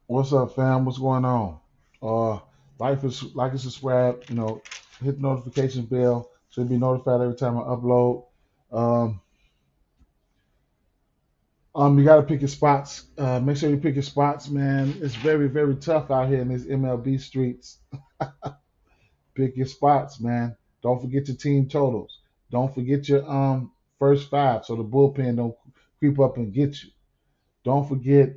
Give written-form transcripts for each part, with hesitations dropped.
What's up, fam? What's going on? Uh, like and subscribe. Hit the notification bell so you'll be notified every time I upload. Um, you got to pick your spots. Make sure you pick your spots, man. It's very, very tough out here in these MLB streets. Pick your spots, man. Don't forget your team totals. Don't forget your first five so the bullpen don't creep up and get you. Don't forget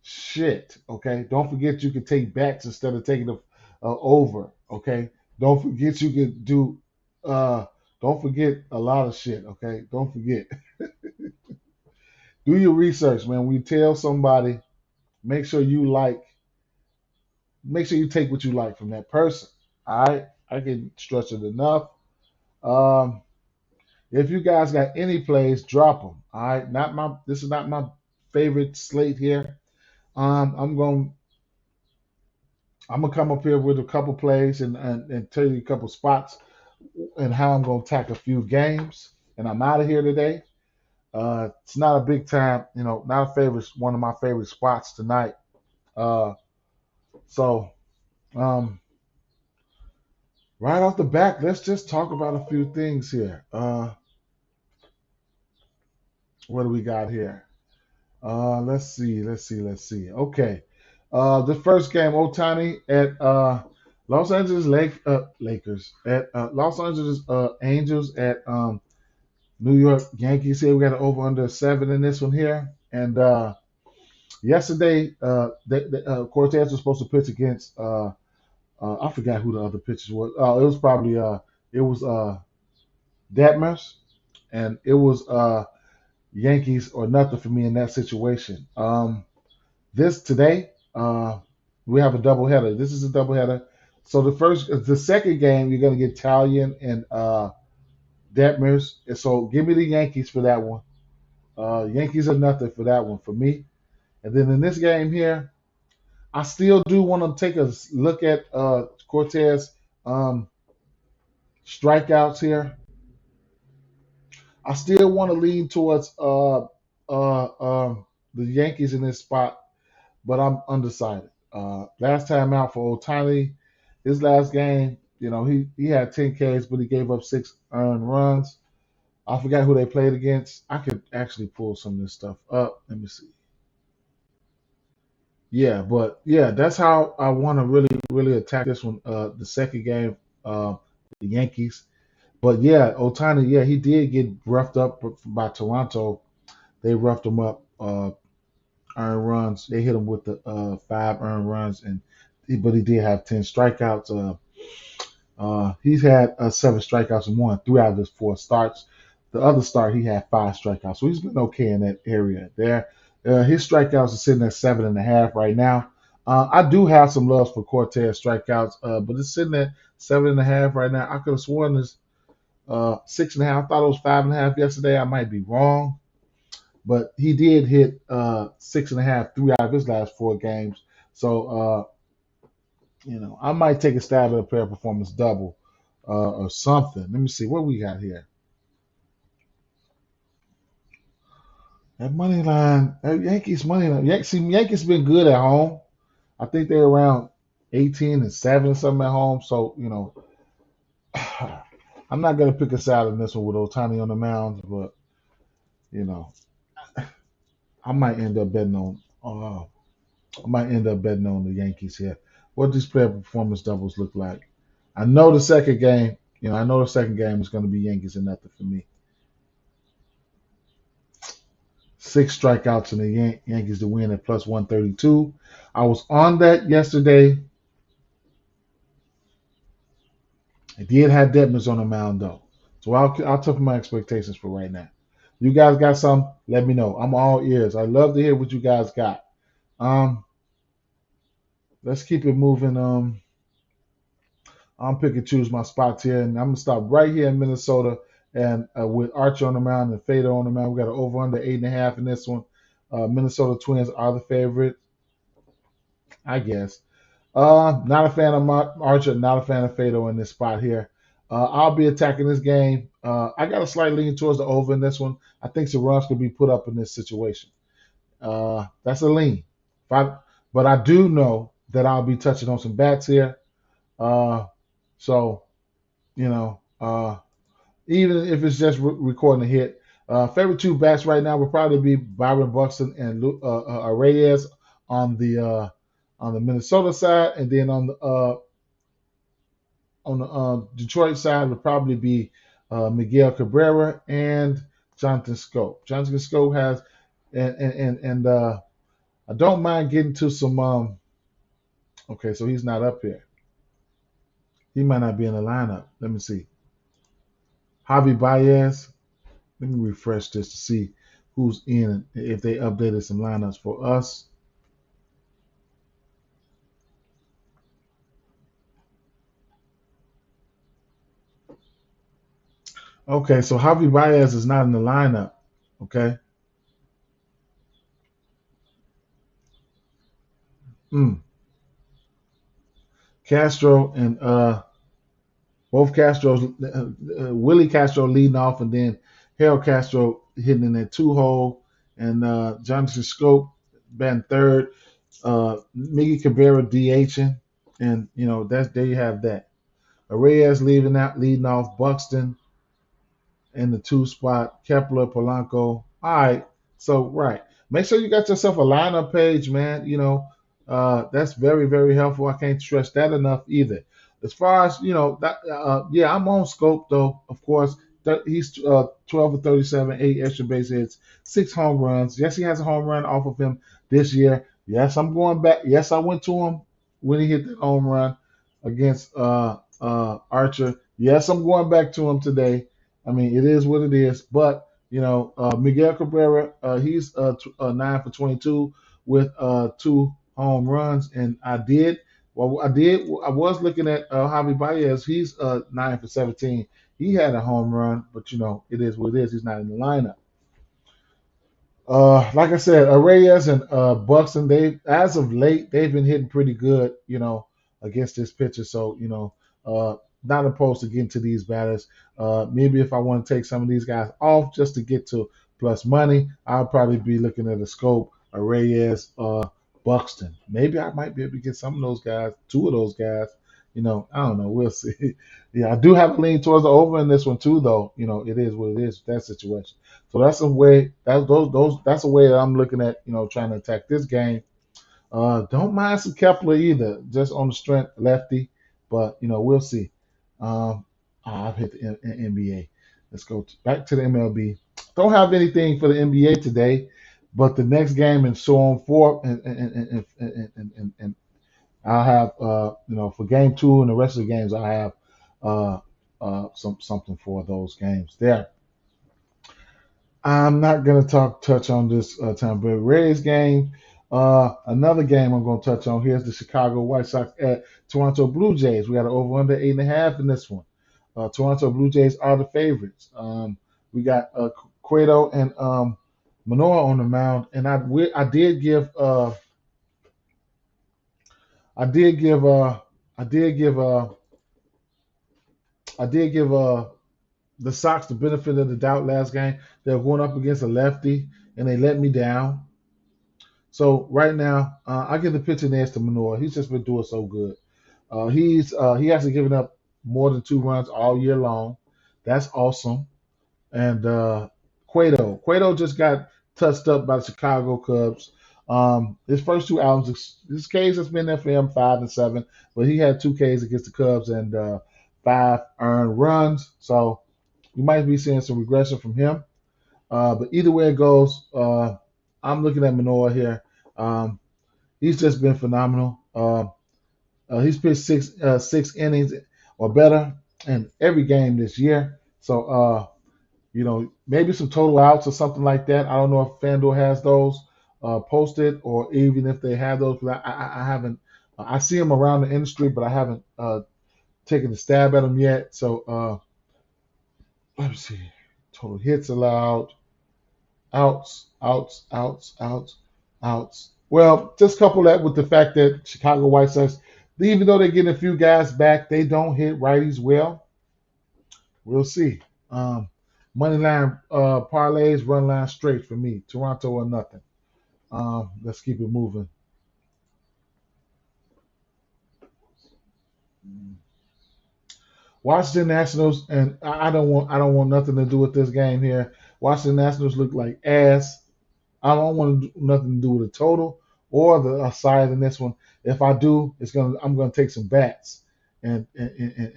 shit. Okay. Don't forget you can take backs instead of taking the over. Okay. Don't forget you can do. Uh, don't forget a lot of shit. Okay. Don't forget. Do your research, man. When you tell somebody, make sure you like. Make sure you take what you like from that person. All right. I can stretch it enough. Um, if you guys got any plays, drop them. All right. Not my. This is not my favorite slate here. I'm going. I'm gonna come up here with a couple plays and tell you a couple spots and how I'm gonna attack a few games. And I'm out of here today. It's not a big time, not a favorite, one of my favorite spots tonight. Uh, so um, right off the back, let's just talk about a few things here. What do we got here? Let's see. Okay. The first game, Otani at Los Angeles Lakers at Los Angeles Angels at New York Yankees. Here we got an over under 7 in this one here. And yesterday, Cortez was supposed to pitch against. I forgot who the other pitchers was. It was probably it was Detmers, and it was Yankees or nothing for me in that situation. This today, we have a doubleheader. This is a doubleheader. So the second game, you're gonna get Italian and Detmers. And so give me the Yankees for that one. Yankees are nothing for that one for me. And then in this game here, I still do want to take a look at Cortez um, strikeouts here. I still want to lean towards the Yankees in this spot, but I'm undecided. Last time out for Otani, his last game, he had 10 Ks, but he gave up 6 earned runs. I forgot who they played against. I could actually pull some of this stuff up. Let me see. Yeah, but yeah, that's how I want to really, really attack this one. The second game, the Yankees. But yeah, Otani, yeah, he did get roughed up by Toronto. They roughed him up, earned runs. They hit him with the 5 earned runs, but he did have 10 strikeouts. He's had 7 strikeouts and won 3 out of his 4 starts. The other start, he had 5 strikeouts, so he's been okay in that area there. His strikeouts are sitting at 7.5 right now. I do have some love for Cortez strikeouts, but it's sitting at 7.5 right now. I could have sworn it's 6.5. I thought it was 5.5 yesterday. I might be wrong, but he did hit 6.5 3 out of his last 4 games. So I might take a stab at a player performance double or something. Let me see what we got here. That money line, Yankees money line. Yankees been good at home. I think they're around 18-7 or something at home. So I'm not gonna pick a side in this one with Otani on the mound, but you know, I might end up betting on. I might end up betting on the Yankees here. What these player performance doubles look like? I know the second game. I know the second game is going to be Yankees and nothing for me. 6 strikeouts in the Yankees to win at plus 132. I was on that yesterday. I did have Detmers on the mound though, so I'll temper my expectations for right now. You guys got some? Let me know. I'm all ears. I love to hear what you guys got. Um, let's keep it moving. I'm pick and choose my spots here, and I'm gonna stop right here in Minnesota, and with Archer on the mound and Fader on the mound. We got an over under 8.5 in this one. Minnesota Twins are the favorite, I guess. Not a fan of Archer, not a fan of Fader in this spot here. I'll be attacking this game. I got a slight lean towards the over in this one. I think some runs could be put up in this situation. That's a lean. If I But I do know that I'll be touching on some bats here. Uh, so you know, even if it's just recording a hit. Favorite two bats right now would probably be Byron Buxton and Reyes on the Minnesota side, and then on the Detroit side would probably be Miguel Cabrera and Jonathan Scope. Jonathan Scope has and I don't mind getting to some. Okay, so he's not up here. He might not be in the lineup. Let me see. Javi Baez. Let me refresh this to see who's in if they updated some lineups for us. Okay, so Javi Baez is not in the lineup. Okay. Mm. Castro and both Castros, Willie Castro leading off, and then Harold Castro hitting in that two hole, and Jonathan Scope batting third, Miggy Cabrera DHing, and that's there you have that. Reyes leading off, Buxton in the two spot, Kepler, Polanco. All right, so right, make sure you got yourself a lineup page, man. That's very very helpful. I can't stress that enough either. As far as that, yeah, I'm on scope though. Of course, he's 12 for 37, 8 extra base hits, 6 home runs. Yes, he has a home run off of him this year. Yes, I'm going back. Yes, I went to him when he hit the home run against Archer. Yes, I'm going back to him today. I mean, it is what it is. But Miguel Cabrera, he's 9 for 22 with 2 home runs, and I was looking at Javi Baez. He's 9 for 17. He had a home run, but it is what it is. He's not in the lineup. Like I said, Reyes and Buxton, they as of late they've been hitting pretty good, against this pitcher. So not opposed to getting to these batters. Maybe if I want to take some of these guys off just to get to plus money, I'll probably be looking at a scope, a Reyes, Buxton. Maybe I might be able to get some of those guys, two of those guys. I don't know. We'll see. Yeah, I do have a lean towards the over in this one too, though. It is what it is. That situation. So that's a way. That's a way that I'm looking at. Trying to attack this game. Don't mind some Kepler either, just on the strength lefty. But we'll see. Um, I've hit the NBA. Let's go back to the MLB. Don't have anything for the NBA today, but the next game and so on forth, and I'll have for game two and the rest of the games I have something for those games there. I'm not going to touch on this Tampa Bay Rays game. Another game I'm going to touch on here is the Chicago White Sox at Toronto Blue Jays. We got an over under 8.5 in this one. Toronto Blue Jays are the favorites. We got Cueto and Manoa on the mound, and I did give I did give I did give I did give the Sox the benefit of the doubt last game. They were going up against a lefty, and they let me down. So right now, I give the pitching edge to Manoa. He's just been doing so good. He hasn't given up more than 2 runs all year long. That's awesome. And Cueto just got touched up by the Chicago Cubs. His first two albums, his Ks has been there for him 5 and 7, but he had 2 Ks against the Cubs and 5 earned runs. So you might be seeing some regression from him. But either way it goes, I'm looking at Manoa here. He's just been phenomenal. He's pitched six innings or better in every game this year. So maybe some total outs or something like that. I don't know if FanDuel has those posted, or even if they have those. But I haven't. I see them around the industry, but I haven't taken a stab at them yet. So let me see. Total hits allowed, outs. Well, just couple that with the fact that Chicago White Sox, even though they're getting a few guys back, they don't hit righties well. We'll see. Money line parlays, run line straight for me. Toronto or nothing. Let's keep it moving. Washington Nationals, and I don't want nothing to do with this game here. Washington Nationals look like ass. I don't want nothing to do with the total or the side in this one. If I do, I'm gonna take some bats and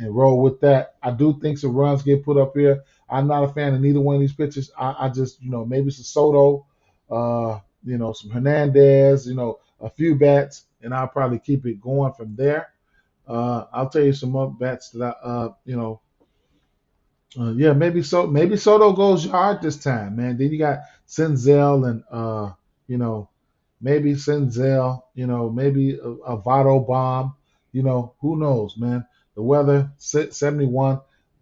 roll with that. I do think some runs get put up here. I'm not a fan of neither one of these pitchers. I just maybe some Soto, some Hernandez, a few bats, and I'll probably keep it going from there. I'll tell you some more bets that yeah, maybe Soto goes yard this time, man. Then you got Senzel and you know, maybe Senzel, maybe a Votto bomb, who knows, man. The weather 71,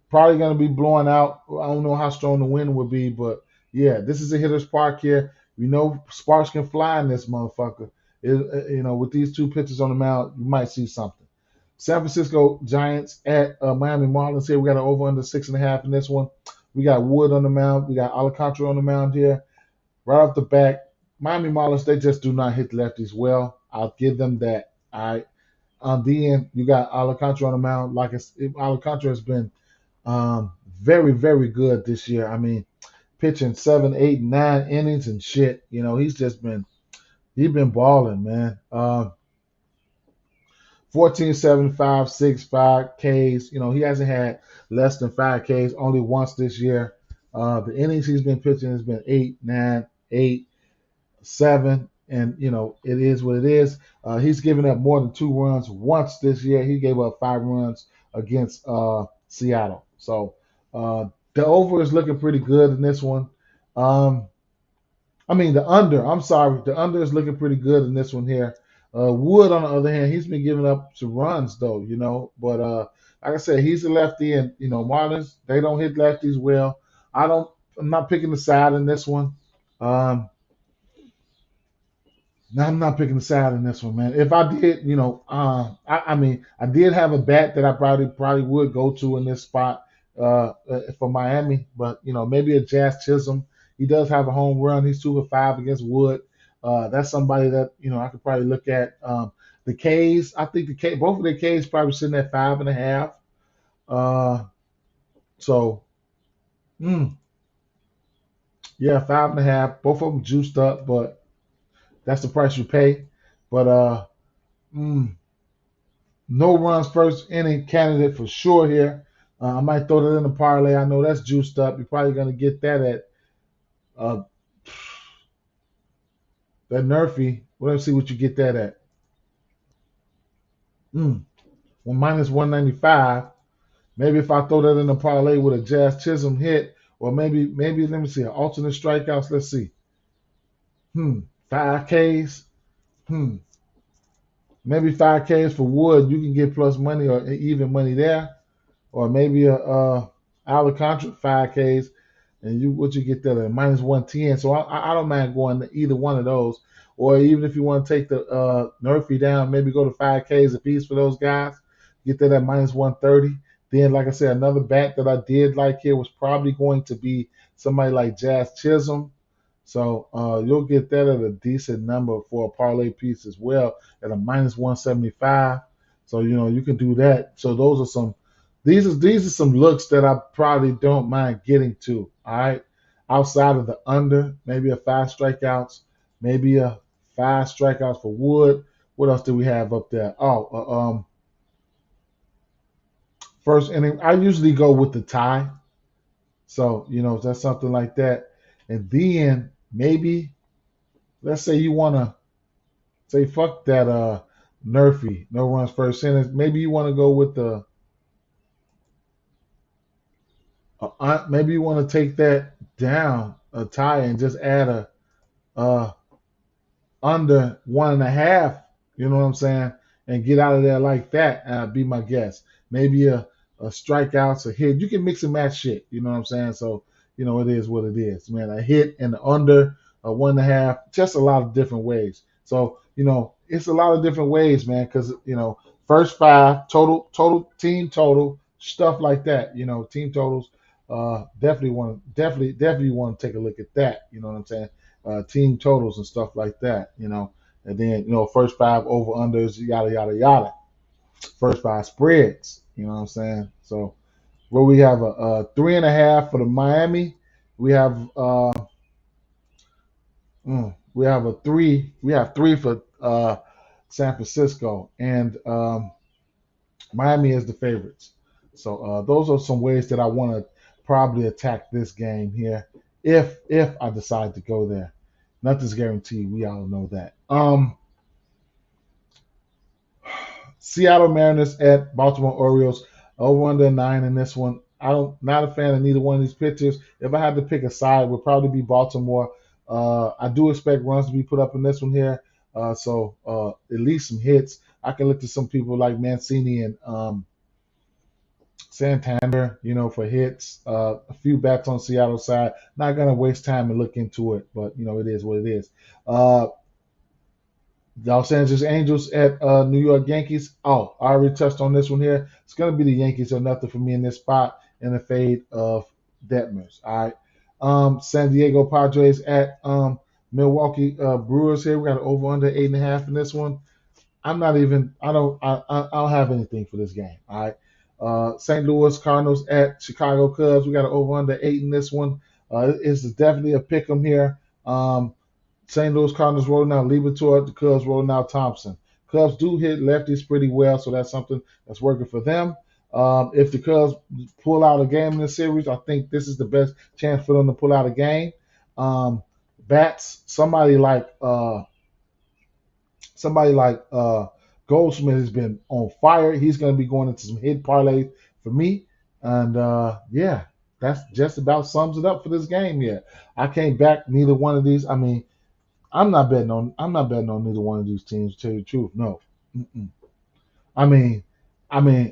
probably gonna be blowing out. I don't know how strong the wind will be, but yeah, this is a hitter's park here. We know sparks can fly in this motherfucker. With these two pitchers on the mound, you might see something. San Francisco Giants at Miami Marlins here. We got an over under 6.5 in this one. We got Wood on the mound. We got Alcantara on the mound here. Right off the bat, Miami Marlins, they just do not hit lefties well. I'll give them that. All right. On the end, you got Alcantara on the mound. Alcantara has been very, very good this year. I mean, pitching 7, 8, 9 innings and shit. He's been balling, man. 14, 7, 5, 6, 5 Ks. He hasn't had less than 5 Ks only once this year. The innings he's been pitching has been 8, 9, 8, 7, and it is what it is. He's given up more than 2 runs once this year. He gave up 5 runs against Seattle. So the over is looking pretty good in this one. The under. I'm sorry, the under is looking pretty good in this one here. Wood, on the other hand, he's been giving up some runs though, But like I said, he's a lefty, and Marlins, they don't hit lefties well. I'm not picking the side in this one. Um, no, I'm not picking the side in this one, man. If I did, I did have a bat that I probably would go to in this spot for Miami, but maybe a Jazz Chisholm. He does have a home run. He's 2 for 5 against Wood. That's somebody that I could probably look at. The K's, I think both of the K's probably sitting at 5.5. Uh, so yeah, 5.5. Both of them juiced up, but that's the price you pay. But mm, no runs first inning candidate for sure here. I might throw that in the parlay. I know that's juiced up. You're probably gonna get that at uh, that Nerfy. Let's see what you get that at. Well, minus 195. Maybe if I throw that in the parlay with a Jazz Chisholm hit, or maybe let me see, an alternate strikeouts. Let's see. 5 Ks. Hmm. Maybe 5 Ks for Wood. You can get plus money or even money there. Or maybe a Alcantara 5 Ks, and you get that at minus 110. So I don't mind going to either one of those. Or even if you want to take the Nerfy down, maybe go to 5 Ks a piece for those guys. Get that at minus 130. Then, like I said, another bat that I did like here was probably going to be somebody like Jazz Chisholm. So you'll get that at a decent number for a parlay piece as well at a minus 175. So you can do that. So these are some looks that I probably don't mind getting to. All right, outside of the under, maybe a 5 strikeouts, maybe a 5 strikeouts for Wood. What else do we have up there? First inning. I usually go with the tie. So that's something like that. And then maybe let's say you want to say fuck that Nerfy, no runs first inning. Maybe you want to go with the maybe you want to take that down a tie and just add a uh, under 1.5. You know what I'm saying? And get out of there like that. Be my guess. Maybe a strikeouts, a hit. You can mix and match shit. You know what I'm saying? So it is what it is, man. A hit and the under a 1.5. Just a lot of different ways. So it's a lot of different ways, man. Because first 5 total team total stuff like that. Team totals. Definitely want to take a look at that. You know what I'm saying? Team totals and stuff like that. And then first 5 over unders, yada yada yada. first five spreads. You know what I'm saying? So where we have a 3.5 for the Miami, we have we have a three. We have three for San Francisco, and Miami is the favorites. So those are some ways that I want to probably attack this game here, if I decide to go there. Nothing's guaranteed. We all know that. Seattle Mariners at Baltimore Orioles. Over under 9 in this one. I don't not a fan of neither one of these pitchers. If I had to pick a side, it would probably be Baltimore. I do expect runs to be put up in this one here. So at least some hits. I can look to some people like Mancini and Santander, for hits. A few bats on Seattle side. Not gonna waste time and look into it, but it is what it is. Uh, Los Angeles Angels at New York Yankees. Oh, I already touched on this one here. It's going to be the Yankees or nothing for me in this spot in the fade of Detmers. All right. San Diego Padres at Milwaukee Brewers here. We got an over under 8.5 in this one. I don't have anything for this game. All right. St. Louis Cardinals at Chicago Cubs. We got an over under 8 in this one. It's definitely a pick 'em here. St. Louis Cardinals rolling out Liebertor, the Cubs rolling out Thompson. Cubs do hit lefties pretty well, so that's something that's working for them. If the Cubs pull out a game in the series, I think this is the best chance for them to pull out a game. Bats, somebody like Goldsmith has been on fire. He's going to be going into some hit parlays for me, and yeah, that's just about sums it up for this game here. I can't back neither one of these. I mean, I'm not betting on neither one of these teams. To tell you the truth, no. Mm-mm. I mean,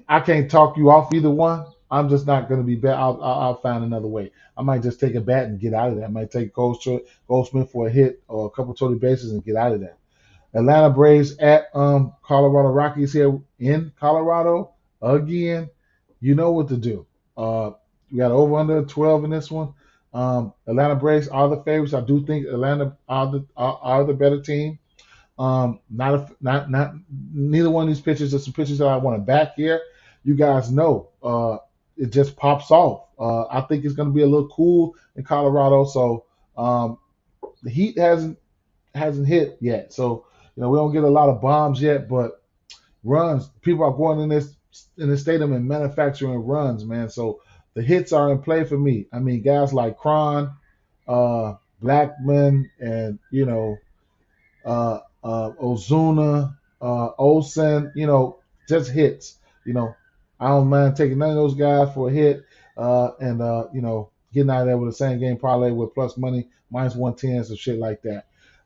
I can't talk you off either one. I'm just not going to be bet. I'll find another way. I might just take a bat and get out of that. I might take Goldsmith for a hit or a couple total bases and get out of that. Atlanta Braves at Colorado Rockies here in Colorado again. You know what to do. We got over under 12 in this one. Atlanta Braves are the favorites. I do think Atlanta are the better team. Not neither one of these pitchers are some pitchers that I want to back here. You guys know it just pops off. I think it's going to be a little cool in Colorado, so the heat hasn't hit yet. So we don't get a lot of bombs yet, but runs. People are going in this stadium and manufacturing runs, man. So the hits are in play for me. I mean, guys like Cron, Blackman, and Ozuna, Olsen, just hits. I don't mind taking none of those guys for a hit, and getting out of there with the same game parlay with plus money, minus 110, some shit like that.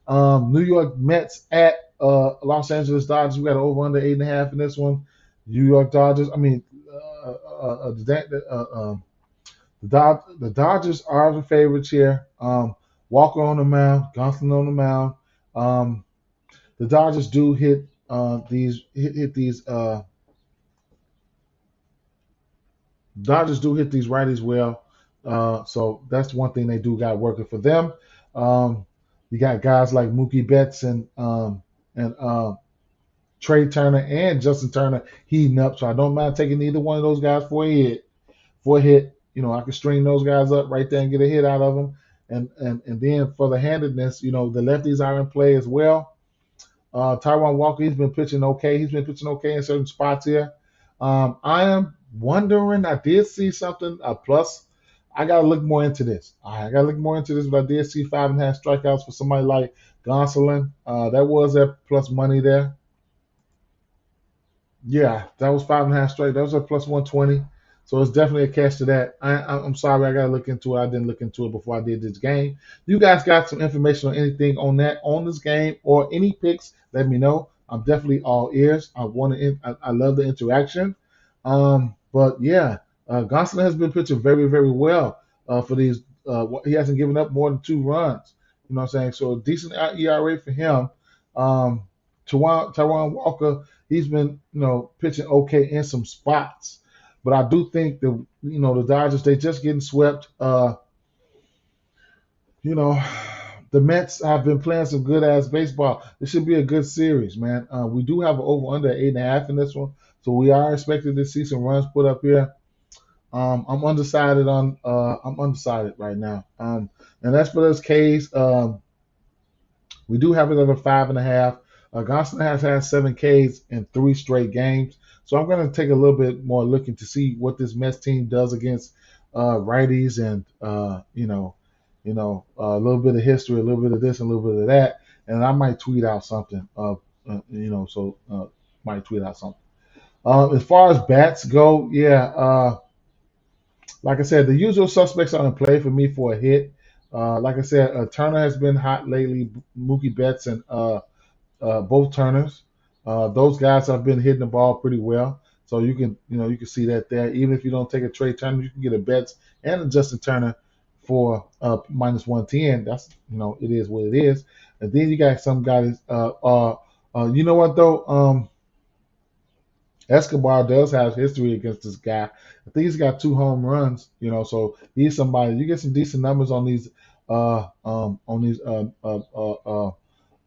New York Mets at Los Angeles Dodgers. We got an over under 8.5 in this one. New York Dodgers. I mean, the Dodgers are the favorites here. Walker on the mound, Gonsolin on the mound. The Dodgers do hit these. Dodgers do hit these righties well. So that's one thing they do got working for them. You got guys like Mookie Betts and Trey Turner and Justin Turner heating up. So I don't mind taking either one of those guys for a hit. I can string those guys up right there and get a hit out of them. And then for the handedness, the lefties are in play as well. Taijuan Walker, he's been pitching okay. He's been pitching okay in certain spots here. I am wondering, I did see something, a plus. I got to look more into this. I got to look more into this, but I did see 5.5 strikeouts for somebody like Gonsolin. That was at plus money there. Yeah, that was 5.5 straight. That was a plus 120. So it's definitely a catch to that. I'm sorry, I got to look into it. I didn't look into it before I did this game. You guys got some information on anything on this game or any picks? Let me know. I'm definitely all ears. I love the interaction. But yeah, Gonsolin has been pitching very, very well for these. He hasn't given up more than 2 runs. You know what I'm saying? So a decent ERA for him. Taijuan Walker, he's been pitching okay in some spots, but I do think the Dodgers, they just getting swept. The Mets have been playing some good ass baseball. This should be a good series, man. We do have an over under 8.5 in this one, So we are expected to see some runs put up here. I'm undecided right now. And as for those K's, we do have another 5.5. Gosling has had 7 Ks in 3 straight games. So I'm going to take a little bit more looking to see what this Mets team does against righties and a little bit of history, a little bit of this, and a little bit of that, and I might tweet out something. Might tweet out something. As far as bats go, yeah. Like I said, the usual suspects are in play for me for a hit. Like I said, Turner has been hot lately. Mookie Betts and both Turners. Those guys have been hitting the ball pretty well. So you can see that there. Even if you don't take a Trey Turner, you can get a Betts and a Justin Turner for -110. That's it is what it is. And then you got some guys. You know what though? Escobar does have history against this guy. I think he's got 2 home runs. So he's somebody. You get some decent numbers on these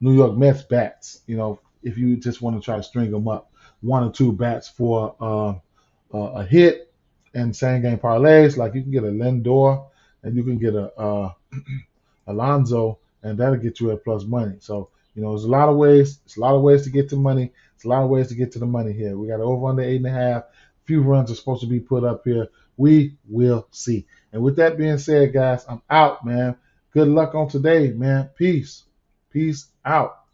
New York Mets bats. If you just want to try to string them up, 1 or 2 bats for a hit and same game parlays. Like you can get a Lindor and you can get a Alonso, and that'll get you at plus money. So there's a lot of ways. It's a lot of ways to get to money. It's a lot of ways to get to the money here. We got over under 8.5. Few runs are supposed to be put up here. We will see. And with that being said, guys, I'm out, man. Good luck on today, man. Peace. Peace out.